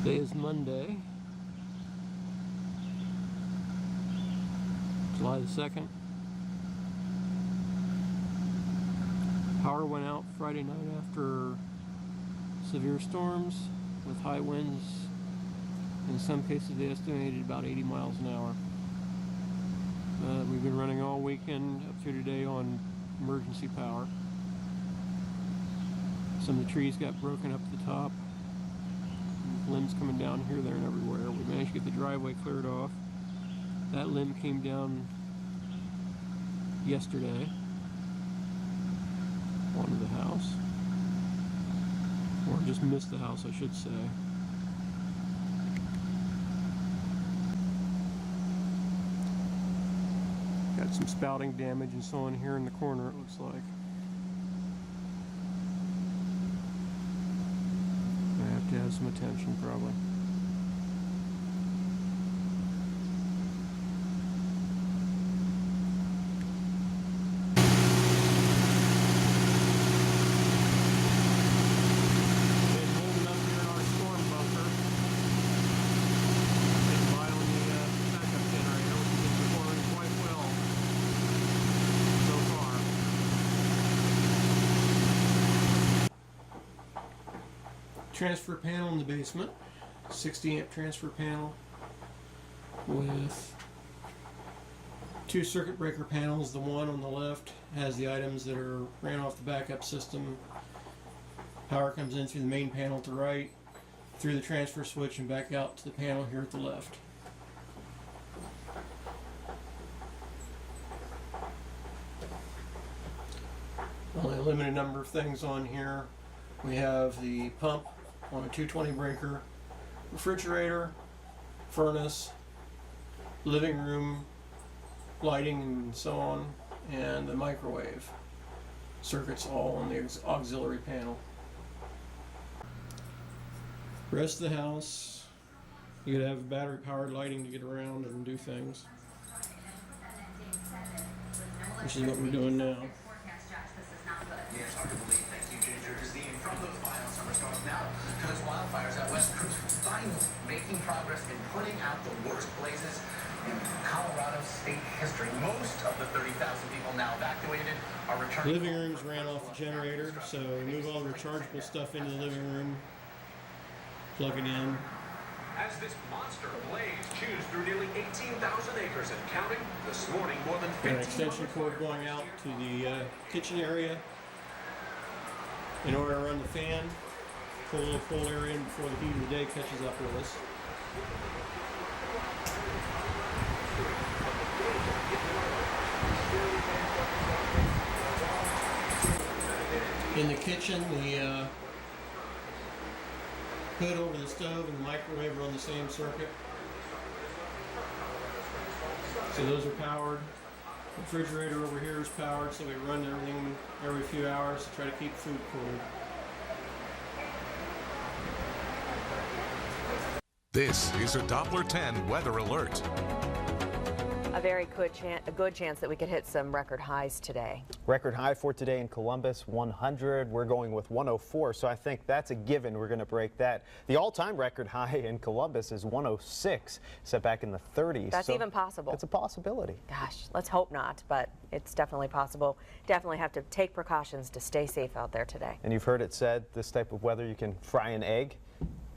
Today is Monday, July the 2nd. Power went out Friday night after severe storms with high winds. In some cases they estimated about 80 miles an hour. We've been running all weekend up through today on emergency power. Some of the trees got broken up at the top. Limbs coming down here, there, and everywhere. We managed to get the driveway cleared off. That limb came down yesterday onto the house. Or just missed the house, I should say. Got some spouting damage and so on here in the corner, it looks like. I have to have some attention, probably. Been holding up here in our storm bunker. Been by on the backup generator, which has been performing quite well so far. Transfer panel in the basement, 60 amp transfer panel with 2 circuit breaker panels. The one on the left has the items that are ran off the backup system. Power comes in through the main panel at the right, through the transfer switch and back out to the panel here at the left. Only a limited number of things on here. We have the pump on a 220 breaker, refrigerator, furnace, living room lighting and so on, and the microwave circuits all on the auxiliary panel. Rest of the house, you could have battery powered lighting to get around and do things, which is what we're doing now. It's hard to believe, thank you, Ginger, from those violent summer storms now to those wildfires out west. Crews finally making progress in putting out the worst blazes in Colorado state history. Most of the 30,000 people now evacuated are returning. Living rooms ran off the generator, so we move all the rechargeable stuff into the living room, plug it in. As this monster blaze chews through nearly 18,000 acres and counting, this morning more than 1,500 Got an extension cord going out to the kitchen area in order to run the fan, pull a little cold air in before the heat of the day catches up with us. In the kitchen, the hood over the stove and the microwave are on the same circuit. So those are powered. The refrigerator over here is powered, so we run everything every few hours to try to keep food cool. This is a Doppler 10 weather alert. A very good chance that we could hit some record highs today. Record high for today in Columbus, 100. We're going with 104, so I think that's a given. We're going to break that. The all-time record high in Columbus is 106, set back in the 30s. That's even possible. It's a possibility. Gosh, let's hope not, but it's definitely possible. Definitely have to take precautions to stay safe out there today. And you've heard it said, this type of weather, you can fry an egg.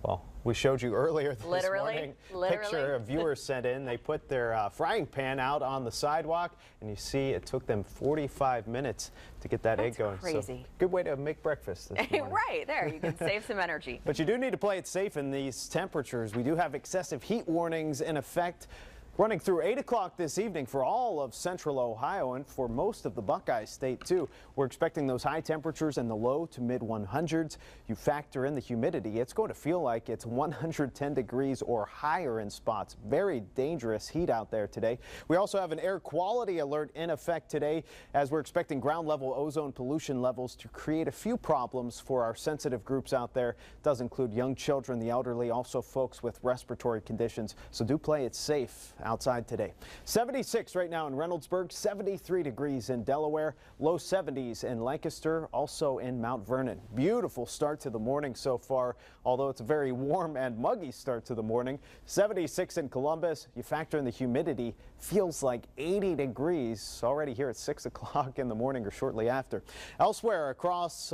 Well, we showed you earlier this morning. Picture a viewer sent in. They put their frying pan out on the sidewalk, and you see it took them 45 minutes to get that egg going. Crazy. So, good way to make breakfast this morning. Right, there, you can save some energy. But you do need to play it safe in these temperatures. We do have excessive heat warnings in effect running through 8 o'clock this evening for all of central Ohio and for most of the Buckeye State too. We're expecting those high temperatures in the low to mid 100s. You factor in the humidity, it's going to feel like it's 110 degrees or higher in spots. Very dangerous heat out there today. We also have an air quality alert in effect today as we're expecting ground level ozone pollution levels to create a few problems for our sensitive groups out there. It does include young children, the elderly, also folks with respiratory conditions. So do play it safe out outside today. 76 right now in Reynoldsburg, 73 degrees in Delaware, low 70s in Lancaster, also in Mount Vernon. Beautiful start to the morning so far, although it's a very warm and muggy start to the morning. 76 in Columbus. You factor in the humidity, feels like 80 degrees already here at 6 o'clock in the morning or shortly after. Elsewhere across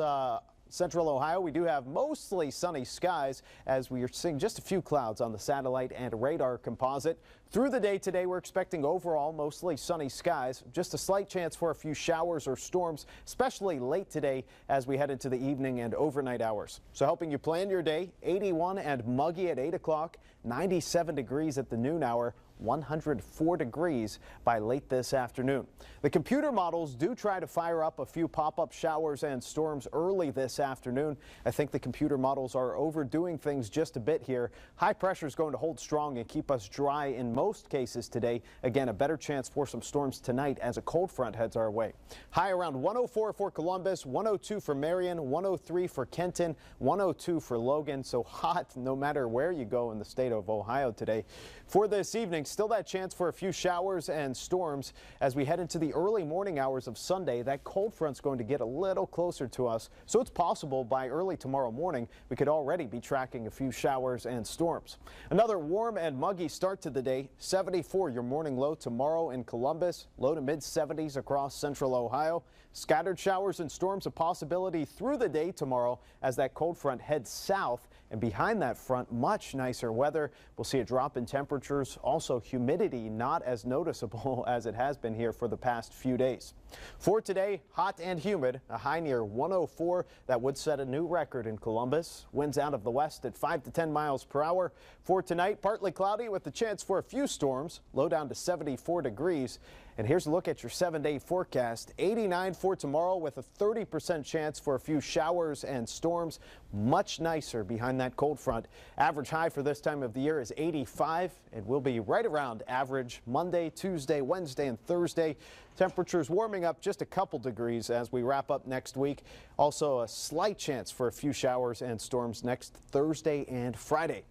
Central Ohio, we do have mostly sunny skies as we are seeing just a few clouds on the satellite and radar composite. Through the day today, we're expecting overall mostly sunny skies, just a slight chance for a few showers or storms, especially late today as we head into the evening and overnight hours. So helping you plan your day, 81 and muggy at 8 o'clock, 97 degrees at the noon hour, 104 degrees by late this afternoon. The computer models do try to fire up a few pop-up showers and storms early this afternoon. I think the computer models are overdoing things just a bit here. High pressure is going to hold strong and keep us dry in most cases today. Again, a better chance for some storms tonight as a cold front heads our way. High around 104 for Columbus, 102 for Marion, 103 for Kenton, 102 for Logan. So hot no matter where you go in the state of Ohio today. For this evening, still that chance for a few showers and storms as we head into the early morning hours of Sunday. That cold front's going to get a little closer to us, so it's possible by early tomorrow morning we could already be tracking a few showers and storms. Another warm and muggy start to the day. 74 your morning low tomorrow in Columbus, low to mid 70s across central Ohio. Scattered showers and storms a possibility through the day tomorrow as that cold front heads south, and behind that front much nicer weather. We'll see a drop in temperatures, also humidity not as noticeable as it has been here for the past few days. For today, hot and humid, a high near 104 that would set a new record in Columbus. Winds out of the west at 5 to 10 miles per hour. For tonight, partly cloudy with the chance for a few storms, low down to 74 degrees. And here's a look at your 7-day forecast. 89 for tomorrow with a 30% chance for a few showers and storms. Much nicer behind that cold front. Average high for this time of the year is 85. It will be right around average Monday, Tuesday, Wednesday, and Thursday. Temperatures warming up just a couple degrees as we wrap up next week. Also a slight chance for a few showers and storms next Thursday and Friday.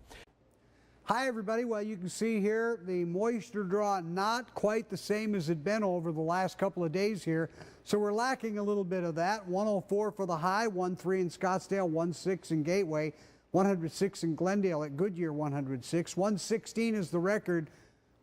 Hi everybody. Well, you can see here the moisture draw not quite the same as it been over the last couple of days here. So we're lacking a little bit of that. 104 for the high, 103 in Scottsdale, 106 in Gateway, 106 in Glendale at Goodyear, 106. 116 is the record,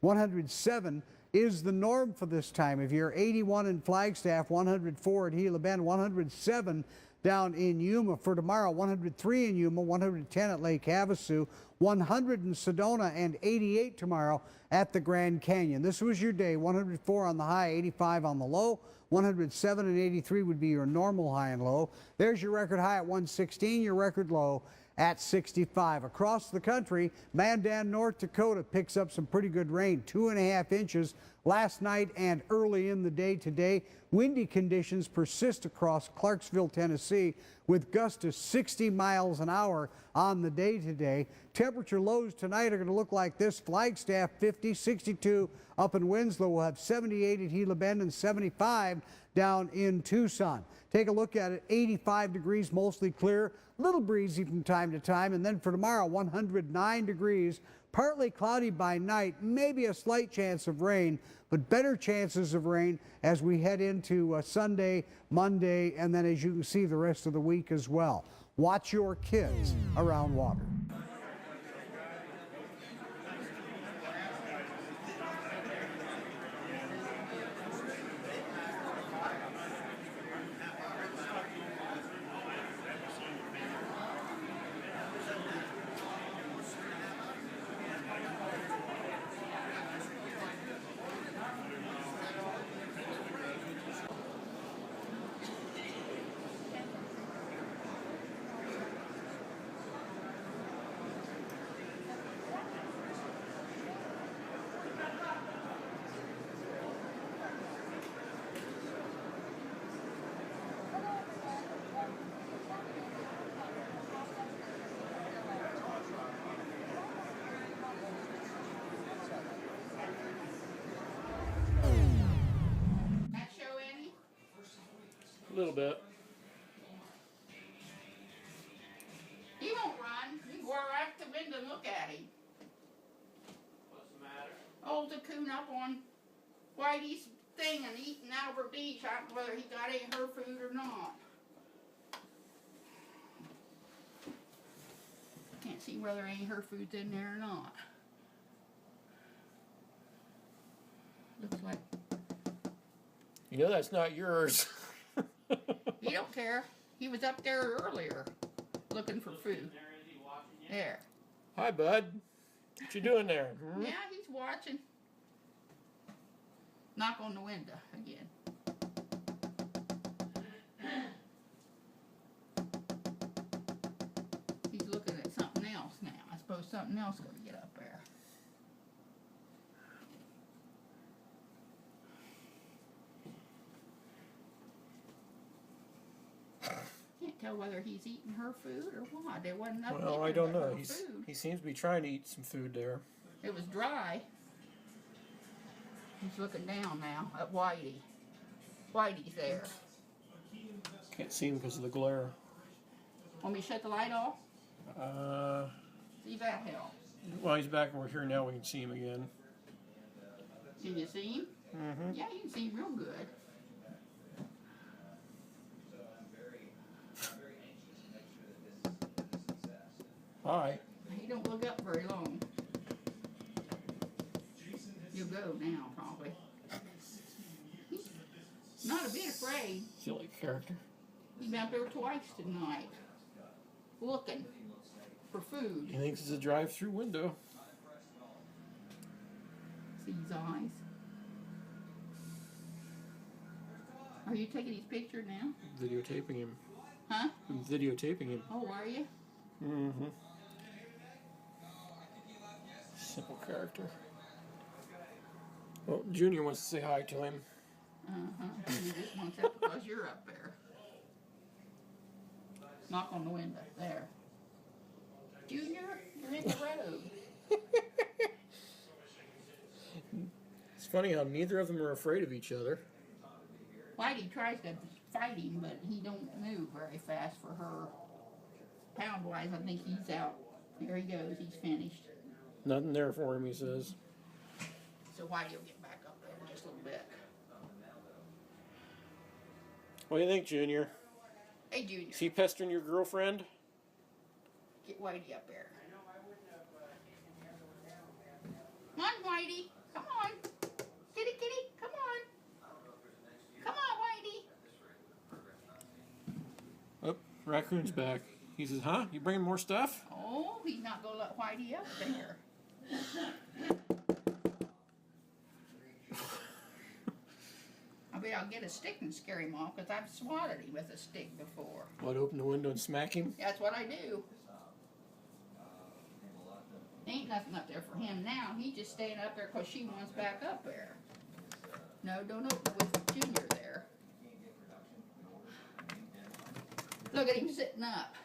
107 is the norm for this time of year. 81 in Flagstaff, 104 at Gila Bend, 107 down in Yuma. For tomorrow, 103 in Yuma, 110 at Lake Havasu, 100 in Sedona, and 88 tomorrow at the Grand Canyon. This was your day. 104 on the high, 85 on the low. 107 and 83 would be your normal high and low. There's your record high at 116, your record low at 65. Across the country, Mandan, North Dakota picks up some pretty good rain, 2.5 inches last night and early in the day today. Windy conditions persist across Clarksville, Tennessee, with gusts to 60 miles an hour on the day today. Temperature lows tonight are going to look like this. Flagstaff 50, 62 up in Winslow. We'll have 78 at Gila Bend and 75 down in Tucson. Take a look at it. 85 degrees, mostly clear, a little breezy from time to time. And then for tomorrow, 109 degrees, partly cloudy by night, maybe a slight chance of rain, but better chances of rain as we head into Sunday, Monday, and then as you can see the rest of the week as well. Watch your kids around water. A little bit. He won't run. You go right up the window and look at him. What's the matter? holds a coon up on Whitey's thing and eating out of her dish. I don't know whether he got any of her food or not. Can't see whether any of her food's in there or not. Looks like You know that's not yours. he don't care. He was up there earlier looking for food. There. Hi, bud. What you doing there? Yeah, he's watching. Knock on the window again. He's looking at something else now. I suppose something else going to get up there. Can't tell whether he's eating her food or what. There wasn't nothing. Well, in I there don't but know. her He food. seems to be trying to eat some food there. It was dry. He's looking down now at Whitey. Whitey's there. Can't see him because of the glare. Want me to shut the light off? See if that helps. Well, he's back over here now. We can see him again. Can you see him? Mm-hmm. Yeah, you can see him real good. Hi. He don't look up very long. You'll go now, probably. He's not a bit afraid. Silly character. He's been up there twice tonight, looking for food. He thinks it's a drive-through window. See his eyes. Are you taking his picture now? Videotaping him. Huh? I'm videotaping him. Oh, are you? Mm-hmm. Simple character. Well, Junior wants to say hi to him. Uh-huh. He just wants that because you're up there. Knock on the window. There. Junior, you're in the road. It's funny how neither of them are afraid of each other. Whitey tries to fight him, but he don't move very fast for her. Pound-wise, I think he's out. There he goes. He's finished. Nothing there for him, he says. So Whitey will get back up there in just a little bit. What do you think, Junior? Hey, Junior, Is he pestering your girlfriend? get Whitey up there. Come on, Whitey. Come on. Kitty, kitty, come on. Come on, Whitey. Oh, raccoon's back. He says, huh? You bringing more stuff? Oh, he's not going to let Whitey up there. I bet I'll get a stick and scare him off because I've swatted him with a stick before. What, open the window and smack him? That's what I do. Ain't nothing up there for him now. He's just staying up there because she wants back up there. No, don't open it with Junior there. Look at him sitting up.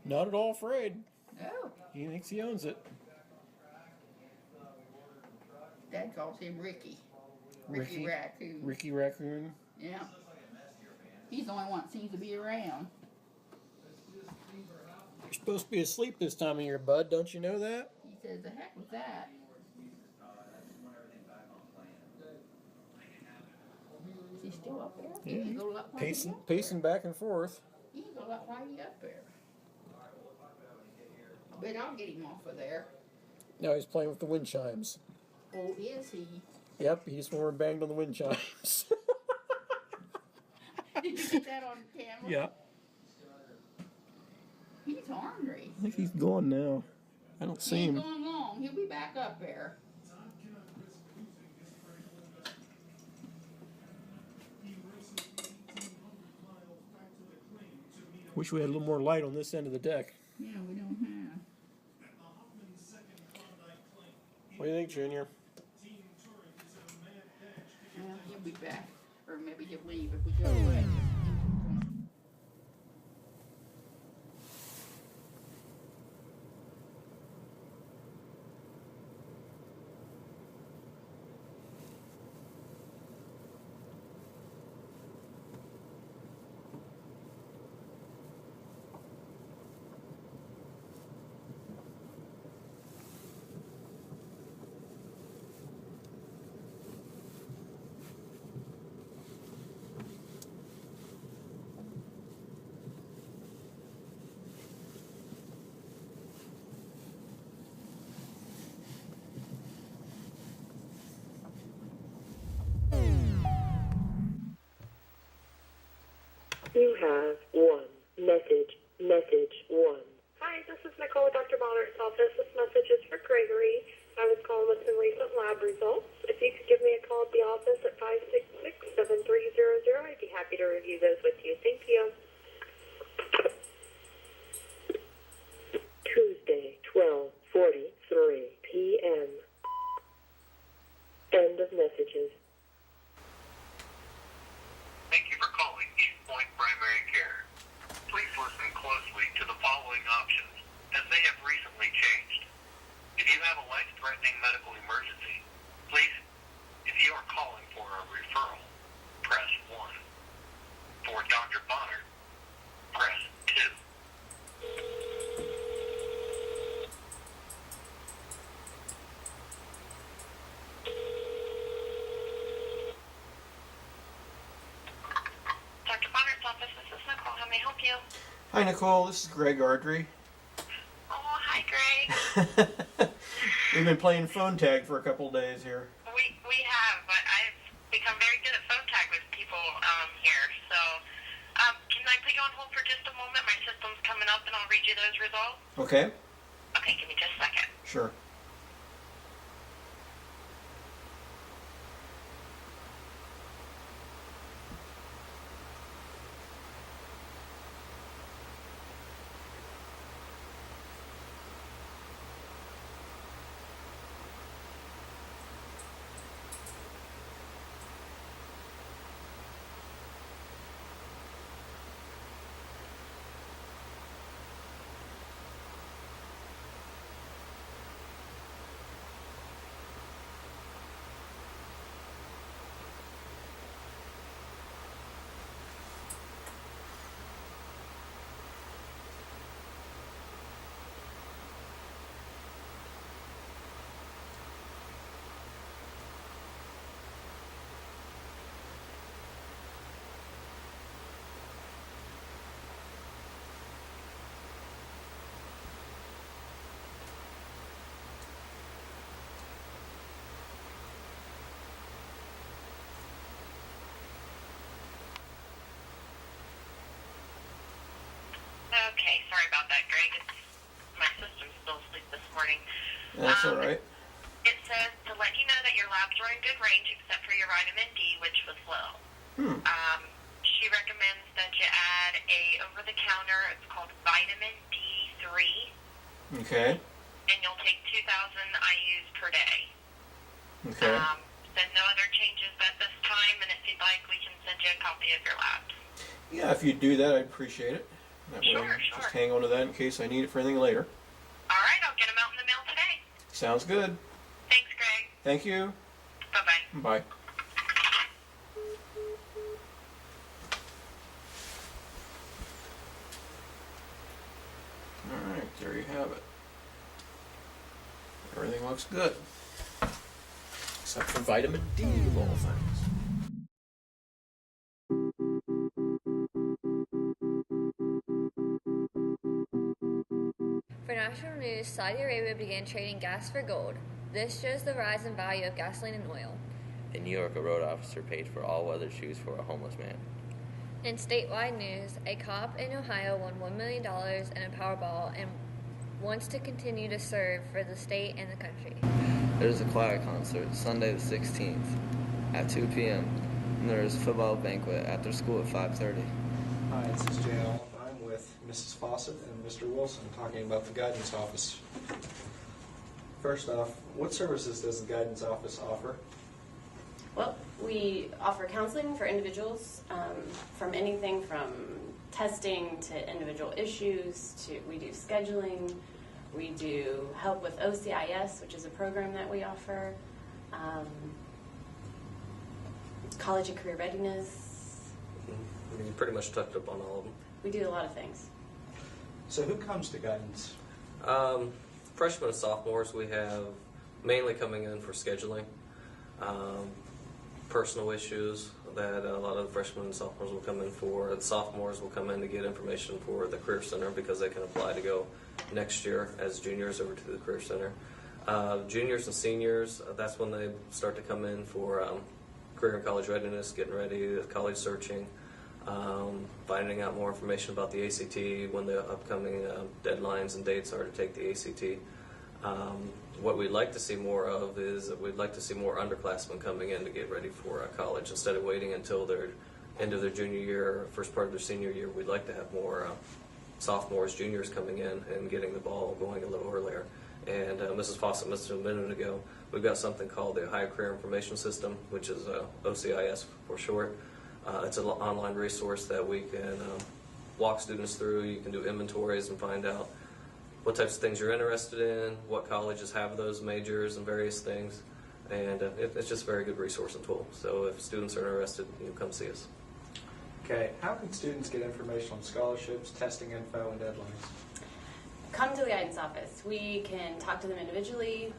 Not at all afraid. No, He thinks he owns it. Dad calls him Ricky. Ricky Raccoon. Ricky Raccoon. Yeah. He's the only one that seems to be around. You're supposed to be asleep this time of year, bud. Don't you know that? He says, the heck with that. Is he still up there? Yeah. He can go let Whitey Pacing, up there. pacing back and forth. He can go let Whitey up there. But I'll get him off of there. Now he's playing with the wind chimes. Oh, is he? Yep, he just more banged on the wind chimes. Did you get that on camera? Yeah. He's ornery. I think he's gone now. I don't see He ain't him. going long. He'll be back up there. Wish we had a little more light on this end of the deck. Yeah, we don't have. What do you think, Junior? Well, he'll be back. Or maybe he'll leave if we go away. You have one message. Message 1. Hi, this is Nicole with Dr. Ballard's office. This message is for Gregory. I was calling with some recent lab results. If you could give me a call at the office at 566-7300, I'd be happy to review those with you. Thank you. Tuesday, 12:43 p.m. End of messages. Thank you for calling East Point Primary Care. Please listen closely to the following options, as they have recently changed. If you have a life-threatening medical emergency, please, if you are calling for a referral, press 1. For Dr. Bonner, press 2. Dr. Bonner's office, this is Nicole. How may I help you? Hi, Nicole. This is Greg Ardrey. Oh, hi, Greg. We've been playing phone tag for a couple of days here. We have, but I've become very good at phone tag with people here. So, can I put you on hold for just a moment? My system's coming up, and I'll read you those results. Okay? Okay, give me just a second. Sure. Okay, sorry about that, Greg. My system's still asleep this morning. That's all right. It says to let you know that your labs were in good range except for your vitamin D, which was low. She recommends that you add a over-the-counter, it's called vitamin D3. Okay. And you'll take 2,000 IUs per day. Okay. Then no other changes at this time, and if you'd like, we can send you a copy of your labs. Yeah, if you do that, I'd appreciate it. That way, Sure. just hang on to that in case I need it for anything later. All right, I'll get them out in the mail today. Sounds good. Thanks, Greg. Thank you. Bye-bye. Bye. All right, there you have it. Everything looks good. Except for vitamin D of all things. For national news, Saudi Arabia began trading gas for gold. This shows the rise in value of gasoline and oil. In New York, a road officer paid for all-weather shoes for a homeless man. In statewide news, a cop in Ohio won $1 million in a Powerball and wants to continue to serve for the state and the country. There's a choir concert Sunday the 16th at 2 p.m. and there's a football banquet after school at 5:30. Hi, this is Jay Allen. I'm with Mrs. Fawcett and Mr. Wilson talking about the guidance office. First off, what services does the guidance office offer? Well, we offer counseling for individuals from anything from testing to individual issues to we do scheduling. We do help with OCIS, which is a program that we offer. College and career readiness. I mean, you pretty much touched up on all of them. We do a lot of things. So who comes to guidance? Freshmen and sophomores, we have mainly coming in for scheduling. Personal issues that a lot of the freshmen and sophomores will come in for. The sophomores will come in to get information for the Career Center because they can apply to go next year as juniors over to the Career Center. Juniors and seniors, that's when they start to come in for career and college readiness, getting ready, college searching. finding out more information about the ACT, when the upcoming deadlines and dates are to take the ACT. What we'd like to see more of is we'd like to see more underclassmen coming in to get ready for college instead of waiting until their end of their junior year, first part of their senior year. We'd like to have more sophomores, juniors coming in and getting the ball going a little earlier. And Mrs. Fawcett mentioned a minute ago, we've got something called the Ohio Career Information System, which is OCIS for short. It's an online resource that we can walk students through. You can do inventories and find out what types of things you're interested in, what colleges have those majors and various things. And it's just a very good resource and tool. So if students are interested, you can come see us. Okay, how can students get information on scholarships, testing info, and deadlines? Come to the guidance office. We can talk to them individually.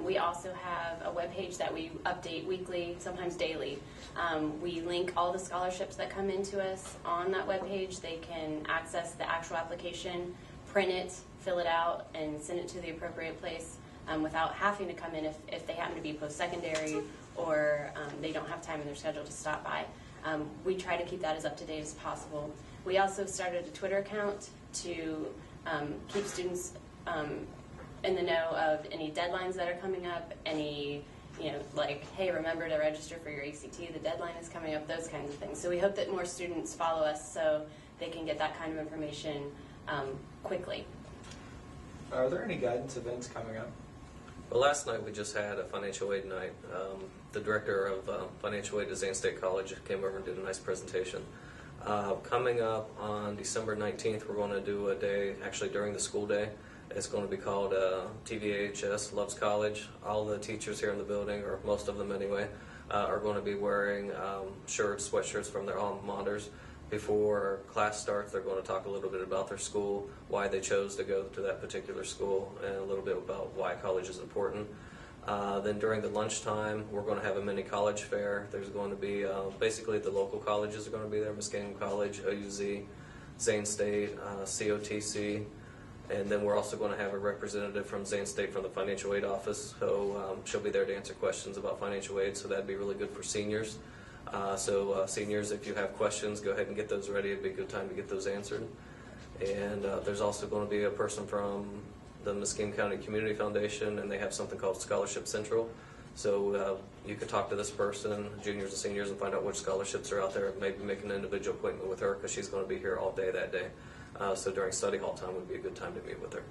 We also have a webpage that we update weekly, sometimes daily. We link all the scholarships that come into us on that webpage. They can access the actual application, print it, fill it out, and send it to the appropriate place without having to come in if they happen to be post-secondary or they don't have time in their schedule to stop by. We try to keep that as up-to-date as possible. We also started a Twitter account to keep students in the know of any deadlines that are coming up, any, like, hey, remember to register for your ACT, the deadline is coming up, those kinds of things. So we hope that more students follow us so they can get that kind of information quickly. Are there any guidance events coming up? Well, last night we just had a financial aid night. The director of financial aid at Zane State College came over and did a nice presentation. Coming up on December 19th, we're going to do a day, actually during the school day. It's going to be called TVHS Loves College. All the teachers here in the building, or most of them anyway, are going to be wearing shirts, sweatshirts from their alma maters. Before class starts, they're going to talk a little bit about their school, why they chose to go to that particular school, and a little bit about why college is important. Then during the lunchtime, we're going to have a mini college fair. There's going to be basically the local colleges are going to be there: Muskingum College, OUZ, Zane State, COTC, and then we're also going to have a representative from Zane State from the financial aid office. So she'll be there to answer questions about financial aid. So that'd be really good for seniors. So seniors, if you have questions, go ahead and get those ready. It'd be a good time to get those answered. And there's also going to be a person from the Muskingum County Community Foundation, and they have something called Scholarship Central. So you could talk to this person, juniors and seniors, and find out which scholarships are out there. Maybe make an individual appointment with her because she's going to be here all day that day. So during study hall time would be a good time to meet with her.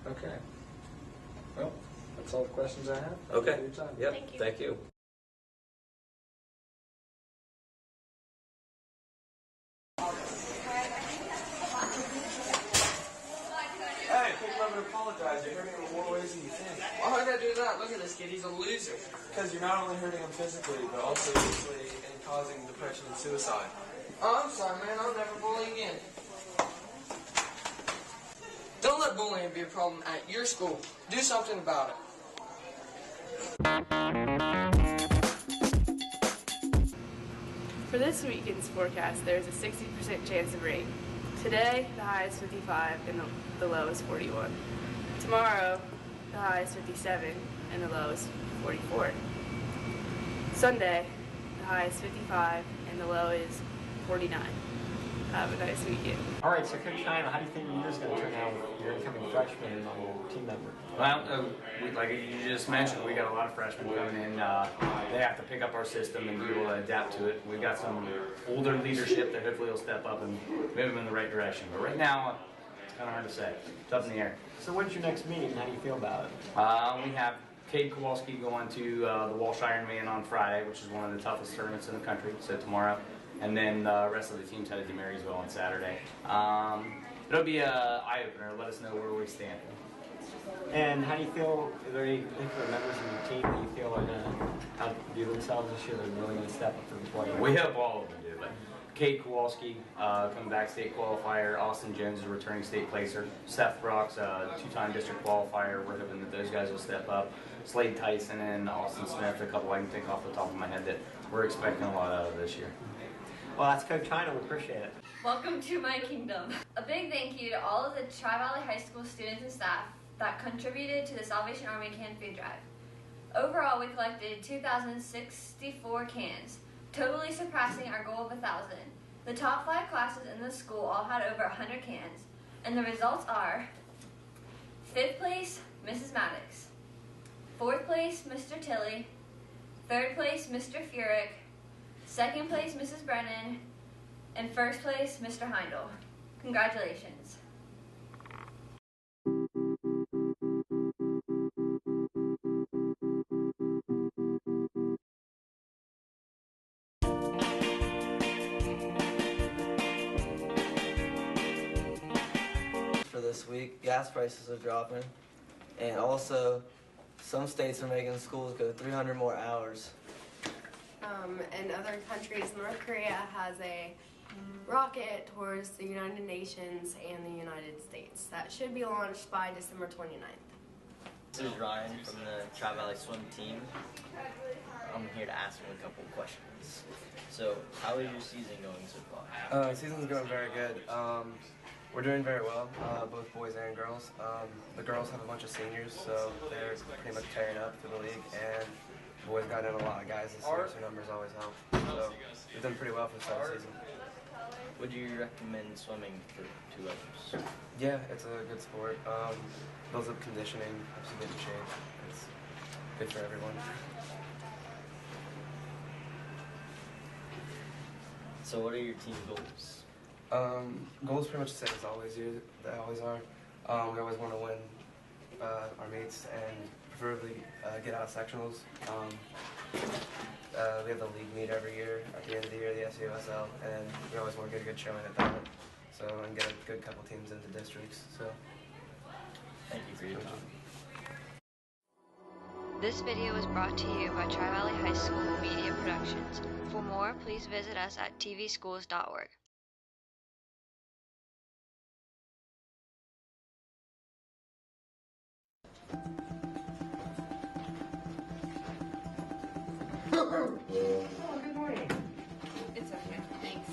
Okay. Well, that's all the questions I have. Okay. Thank you for your time. Yep. Thank you. Hey, pick him up and apologize. You're hurting him in more ways than you think. Why would I do that? Look at this kid. He's a loser. Because you're not only hurting him physically, but also mentally and causing depression and suicide. Oh, I'm sorry, man. I'll never bully again. Don't let bullying be a problem at your school. Do something about it. For this weekend's forecast, there is a 60% chance of rain. Today, the high is 55 and the low is 41. Tomorrow, the high is 57 and the low is 44. Sunday, the high is 55 and the low is 49. Have a nice weekend. All right, so Coach China, how do you think your year's going to turn out with your incoming freshman and your team member? Well, like you just mentioned, we got a lot of freshmen coming in. They have to pick up our system and be able to adapt to it. We've got some older leadership that hopefully will step up and move them in the right direction. But right now, it's kind of hard to say. It's up in the air. So when's your next meeting? How do you feel about it? We have Cade Kowalski going to the Walsh Ironman on Friday, which is one of the toughest tournaments in the country, so tomorrow. And then the rest of the team's headed to Marysville on Saturday. It'll be an eye-opener. Let us know where we stand. And how do you feel, are there any particular members of your team that you feel are going to outdo themselves this year that are really going to step up to the plate? We hope all of them do, but Cade Kowalski, coming back state qualifier. Austin Jones is a returning state placer. Seth Brooks, a two-time district qualifier. We're hoping that those guys will step up. Slade Tyson and Austin Smith, a couple I can think off the top of my head that we're expecting a lot out of this year. Well, that's Coach China. We appreciate it. Welcome to my kingdom. A big thank you to all of the Tri-Valley High School students and staff that contributed to the Salvation Army Canned Food Drive. Overall, we collected 2,064 cans, totally surpassing our goal of 1,000. The top 5 classes in the school all had over 100 cans, and the results are 5th place, Mrs. Maddox, 4th place, Mr. Tilley, 3rd place, Mr. Furick, 2nd place, Mrs. Brennan, and 1st place, Mr. Heindel. Congratulations. For this week, gas prices are dropping, and also some states are making schools go 300 more hours. In other countries, North Korea has a rocket towards the United Nations and the United States that should be launched by December 29th. This is Ryan from the Tri-Valley Swim Team. I'm here to ask him a couple questions. So, how is your season going so far? Season's going very good. We're doing very well, both boys and girls. The girls have a bunch of seniors, so they're pretty much tearing up through the league, and the boys got in a lot of guys this year, so numbers always help. So we've done pretty well for the start of the season. Would you recommend swimming to others? Yeah, it's a good sport. Builds up conditioning, helps you get in shape. It's good for everyone. So what are your team goals? Goals pretty much the same as always. They always are. We always want to win our meets and preferably get out of sectionals. We have the league meet every year at the end of the year, the SUSL, and we always want to get a good showing at that. So and get a good couple teams into districts. So thank you for your time. This video was brought to you by Tri-Valley High School Media Productions. For more, please visit us at tvschools.org. Oh, good morning. It's okay. Thanks.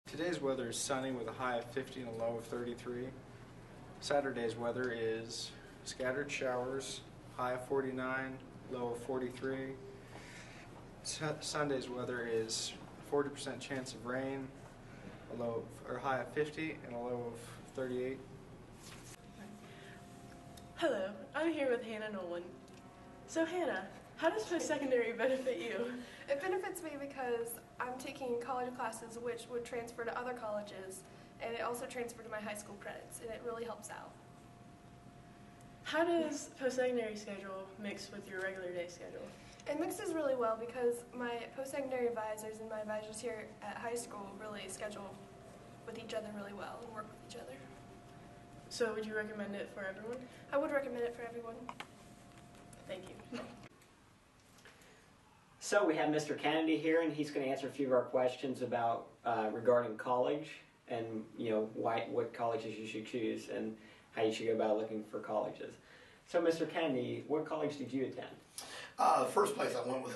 Today's weather is sunny with a high of 50 and a low of 33. Saturday's weather is scattered showers, high of 49, low of 43. Sunday's weather is 40% chance of rain, a high of 50 and a low of 38. Hello, I'm here with Hannah Nolan. So Hannah, how does post-secondary benefit you? It benefits me because I'm taking college classes which would transfer to other colleges, and it also transferred to my high school credits, and it really helps out. How does post-secondary schedule mix with your regular day schedule? It mixes really well because my post-secondary advisors and my advisors here at high school really schedule with each other really well and work with each other. So would you recommend it for everyone? I would recommend it for everyone. Thank you. So we have Mr. Kennedy here, and he's going to answer a few of our questions about regarding college and what colleges you should choose and how you should go about looking for colleges. So Mr. Kennedy, what college did you attend? The first place I went was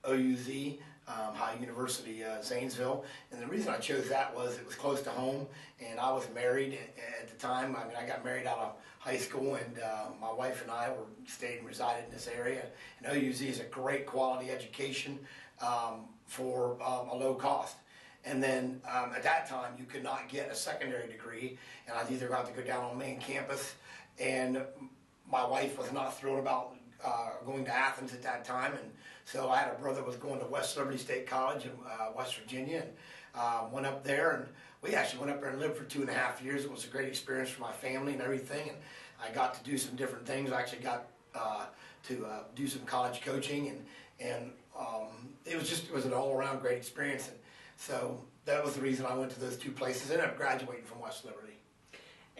OUZ, High University, Zanesville, and the reason I chose that was it was close to home, and I was married at the time. I mean, I got married out of high school, and my wife and I stayed and resided in this area. And OUZ is a great quality education for a low cost. And then at that time, you could not get a secondary degree, and I either got to go down on main campus, and my wife was not thrilled about going to Athens at that time, and so I had a brother who was going to West Liberty State College in West Virginia, and went up there, and we actually went up there and lived for 2.5 years. It was a great experience for my family and everything, and I got to do some different things. I actually got to do some college coaching, and it was an all-around great experience, and so that was the reason I went to those two places. I ended up graduating from West Liberty.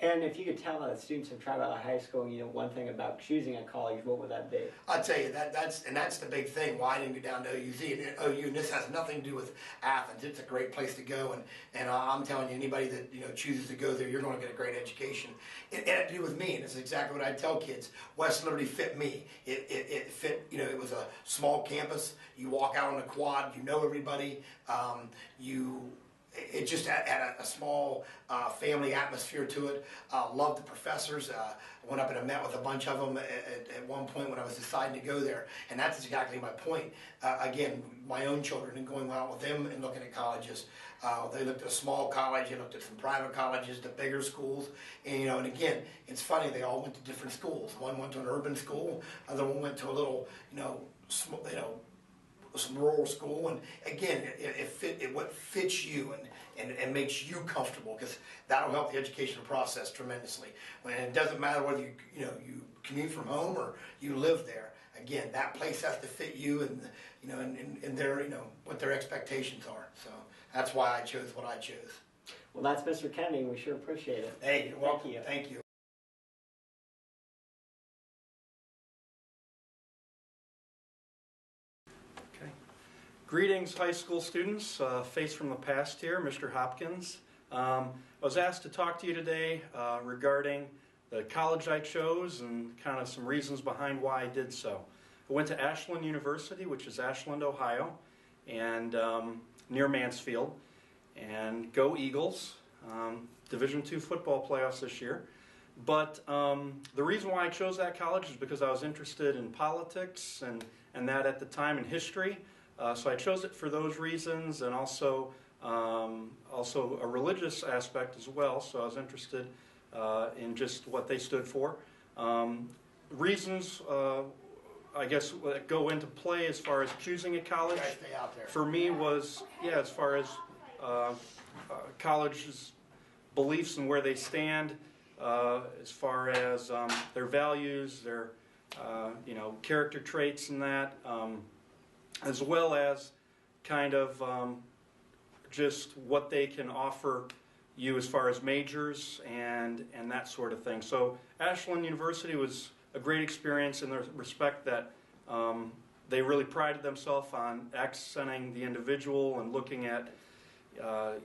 And if you could tell the students of Tri Valley High School, one thing about choosing a college, what would that be? I'll tell you, that's the big thing. Why I didn't go down to OU, and this has nothing to do with Athens. It's a great place to go, and I'm telling you, anybody that chooses to go there, you're going to get a great education. It had to do with me, and it's exactly what I tell kids. West Liberty fit me. It fit. It was a small campus. You walk out on the quad, you know everybody. It just had a small family atmosphere to it. Loved the professors. I went up and I met with a bunch of them at one point when I was deciding to go there. And that's exactly my point. Again, my own children and going out with them and looking at colleges. They looked at a small college. They looked at some private colleges, the bigger schools. And, and again, it's funny. They all went to different schools. One went to an urban school. Other one went to a little, some rural school, and again, what fits you and makes you comfortable, because that'll help the educational process tremendously. When it doesn't matter whether you commute from home or you live there. Again, that place has to fit you and their what their expectations are. So that's why I chose what I chose. Well, that's Mr. Kennedy. We sure appreciate it. Hey, you're welcome. Thank you. Greetings, high school students. Face from the past here, Mr. Hopkins. I was asked to talk to you today regarding the college I chose and kind of some reasons behind why I did so. I went to Ashland University, which is Ashland, Ohio, and near Mansfield. And go Eagles! Division II football playoffs this year. But the reason why I chose that college is because I was interested in politics and that at the time in history. So I chose it for those reasons, and also a religious aspect as well. So I was interested in just what they stood for. Reasons, I guess, that go into play as far as choosing a college for me was, as far as college's beliefs and where they stand, as far as their values, their character traits, and that. As well as kind of just what they can offer you as far as majors and that sort of thing. So Ashland University was a great experience in the respect that they really prided themselves on accenting the individual and looking at the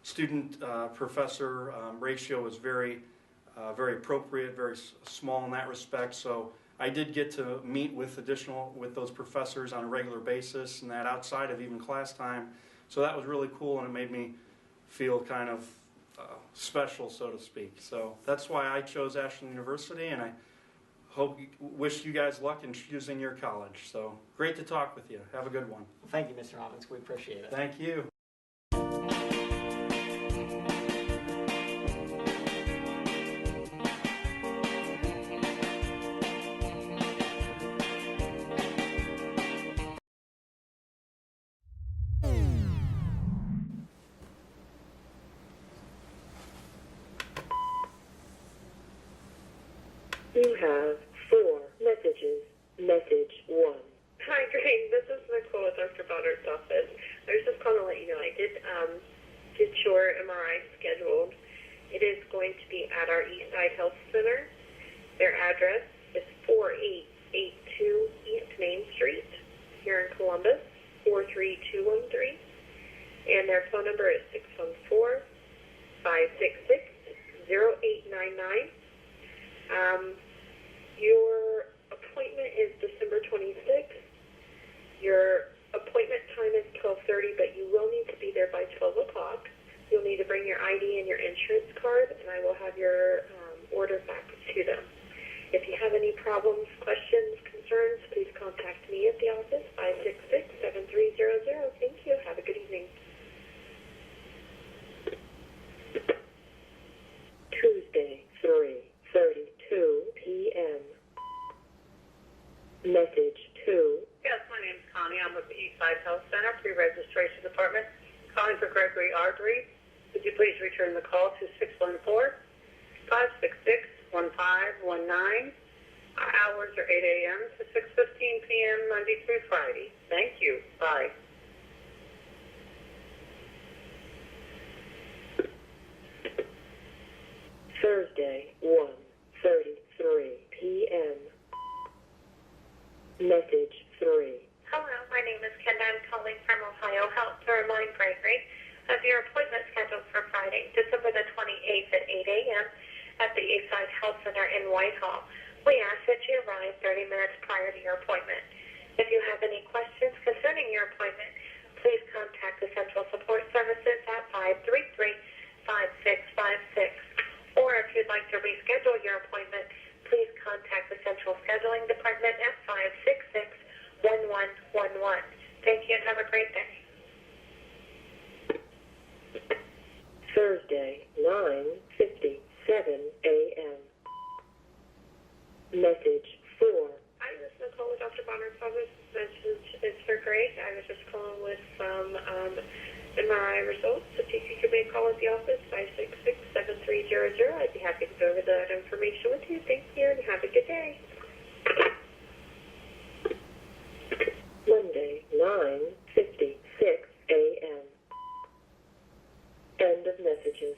student-professor ratio was very appropriate, very small in that respect. So I did get to meet with those professors on a regular basis, and that outside of even class time. So that was really cool, and it made me feel kind of special, so to speak. So that's why I chose Ashland University, and I wish you guys luck in choosing your college. So great to talk with you. Have a good one. Thank you, Mr. Robbins. We appreciate it. Thank you. You have 4 messages. Message 1. Hi, Greg. This is Nicole with Dr. Ballard's office. I was just calling to let you know I did get your MRI scheduled. It is going to be at our Eastside Health Center. Their address is 4882 East Main Street here in Columbus, 43213. And their phone number is 614-566-0899. Your appointment is December 26th. Your appointment time is 12:30, but you will need to be there by 12 o'clock. You'll need to bring your ID and your insurance card, and I will have your order back to them. If you have any problems, questions, concerns, please contact me at the office, 566-7300. Thank you. Have a good evening. Tuesday, 3:32 p.m. Message 2. Yes, my name's Connie. I'm with the Eastside Health Center, Pre-Registration Department. Calling for Gregory Ardrey. Would you please return the call to 614-566-1519. Our hours are 8 a.m. to 6:15 p.m. Monday through Friday. Thank you. Bye. Thursday, 1:33 p.m. Message 3. Hello, my name is Kenda. I'm calling from Ohio Health to remind Gregory of your appointment scheduled for Friday, December the 28th at 8 a.m. at the Eastside Health Center in Whitehall. We ask that you arrive 30 minutes prior to your appointment. If you have any questions concerning your appointment, please contact the Central Support Services at 533-5656. Or if you'd like to reschedule your appointment, please contact the Central Scheduling Department at 566-1111. Thank you and have a great day. Thursday, 9:57 a.m. Message 4. Hi, this is Nicole with Dr. Bonner's office. Message is for Greg. I was just calling with some MRI results. If you could give me a call at the office, 566-7300. I'd be happy to go over that information with you. Thank you and have a good day. Monday, 9:56 a.m. End of messages.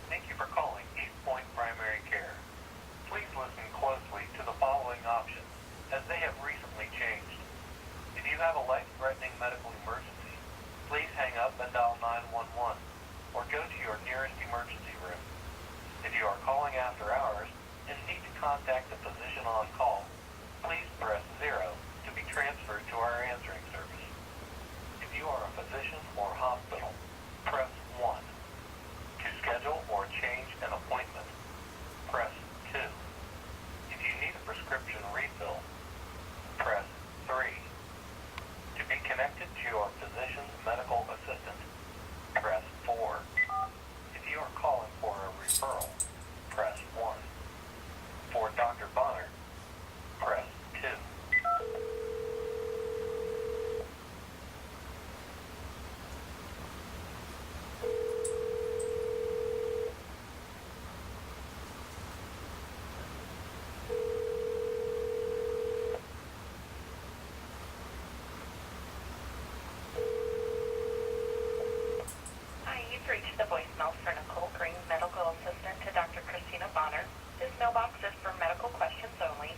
Thank you for calling East Point Primary Care. Please listen closely to the following options, as they have recently changed. If you have a life-threatening medical emergency, please hang up and dial 911, or go to your nearest emergency room. If you are calling after hours and need to contact the physician on call, please press 0 to be transferred to our answering service. If you are a physician or hospital, press 1. To schedule or change an appointment, press 2. If you need a prescription refill, press 3. To be connected to your physician's medical assistant, press 4. If you are calling for a referral, press 1. For Dr. Bonner, press 2. Hi, you've reached the voicemail for Nicole Green, medical assistant to Dr. Christina Bonner. This mailbox is for medical questions only.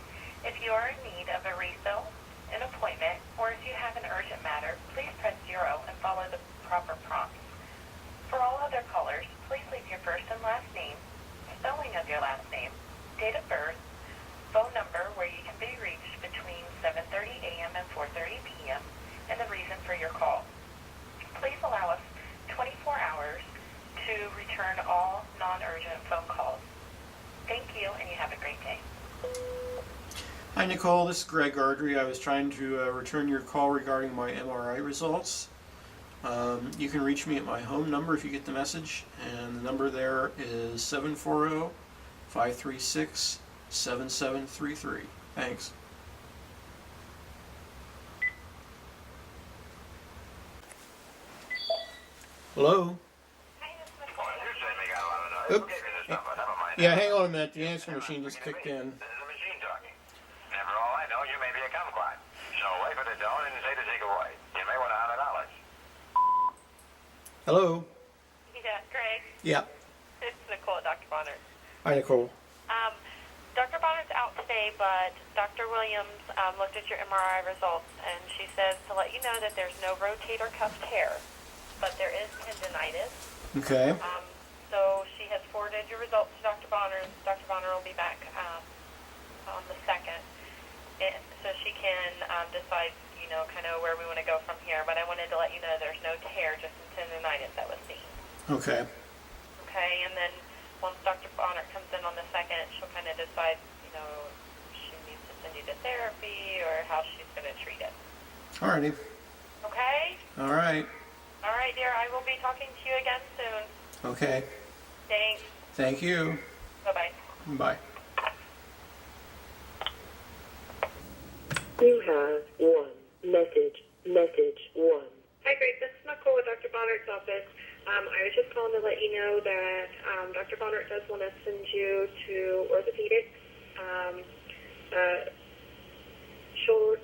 If you are in need of a refill, an appointment, or if you have an urgent matter, please press 0 and follow the proper prompts. For all other callers, please leave your first and last name, spelling of your last name, date of birth, phone number where you can be reached between 7:30 a.m. and 4:30 p.m., and the reason for your call. Please allow us 24 hours to return all non-urgent phone calls. Thank you, and you have a great day. Hi Nicole, this is Greg Ardrey. I was trying to return your call regarding my MRI results. You can reach me at my home number if you get the message, and the number there is 740-536-7733. Thanks. Hello? Oops. Yeah, hang on a minute. The answering machine just kicked in. And for all I know, you may be a kumquat. So wait for the tone and say to take away. You may want $100. Hello? Yeah, Greg. Yeah. It's Nicole at Dr. Bonner. Hi Nicole. Dr. Bonner's out today, but Dr. Williams looked at your MRI results, and she says to let you know that there's no rotator cuff tear, but there is tendinitis. Okay. So she has forwarded your results to Dr. Bonner. Dr. Bonner will be back on the 2nd, so she can decide, kind of where we want to go from here. But I wanted to let you know there's no tear, just some tendinitis that was seen. Okay. Okay, and then once Dr. Bonner comes in on the 2nd, she'll kind of decide, she needs to send you to therapy or how she's going to treat it. Alrighty. Okay? All right. All right, dear. I will be talking to you again soon. Okay. Thanks. Thank you. Bye-bye. Bye. You have one message. Message 1. Hi, Greg. This is Nicole with Dr. Bonner's office. I was just calling to let you know that Dr. Bonner does want to send you to orthopedics, shoulder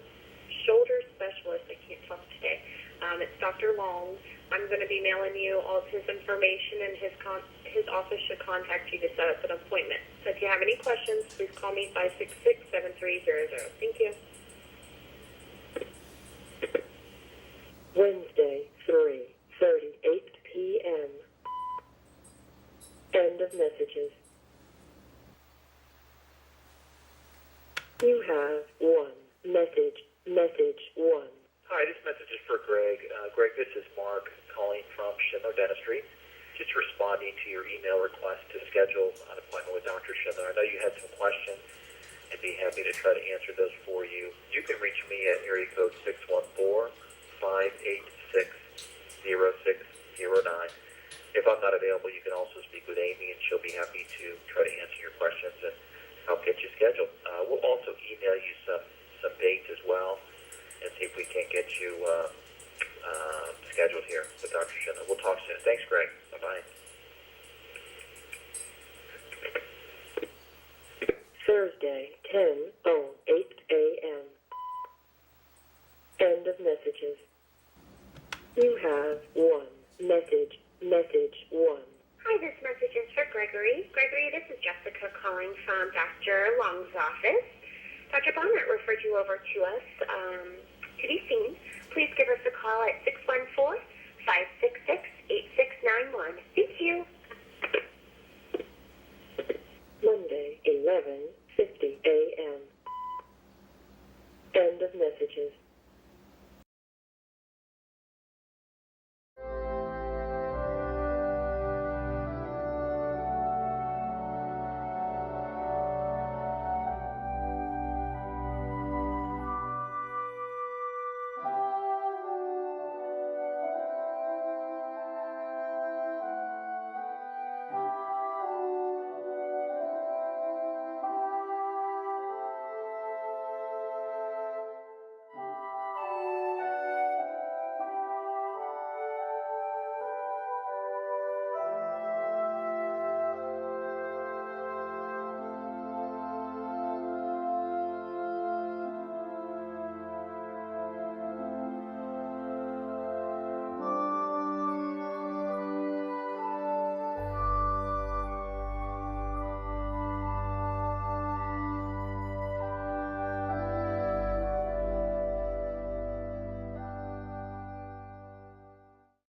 It's Dr. Long. I'm going to be mailing you all of his information, and his office should contact you to set up an appointment. So if you have any questions, please call me 566-7300. Thank you. Wednesday, 3:38 p.m. End of messages. You have one message. Message 1. Hi, this message is for Greg. Greg, this is Mark calling from Schindler Dentistry. Just responding to your email request to schedule an appointment with Dr. Schindler. I know you had some questions. I'd be happy to try to answer those for you. You can reach me at area code 614-586-0609. If I'm not available, you can also speak with Amy, and she'll be happy to try to answer your questions and help get you scheduled. We'll also email you some dates as well, and see if we can't get you scheduled here with Dr. Schindler. We'll talk soon. Thanks, Greg. Bye-bye. Thursday, 10:08 a.m. End of messages. You have one message. Message 1. Hi, this message is for Gregory. Gregory, this is Jessica calling from Dr. Long's office. Dr. Bonnet referred you over to us to be seen. Please give us a call at 614-566-8691. Thank you. Monday, 11:50 a.m. End of messages.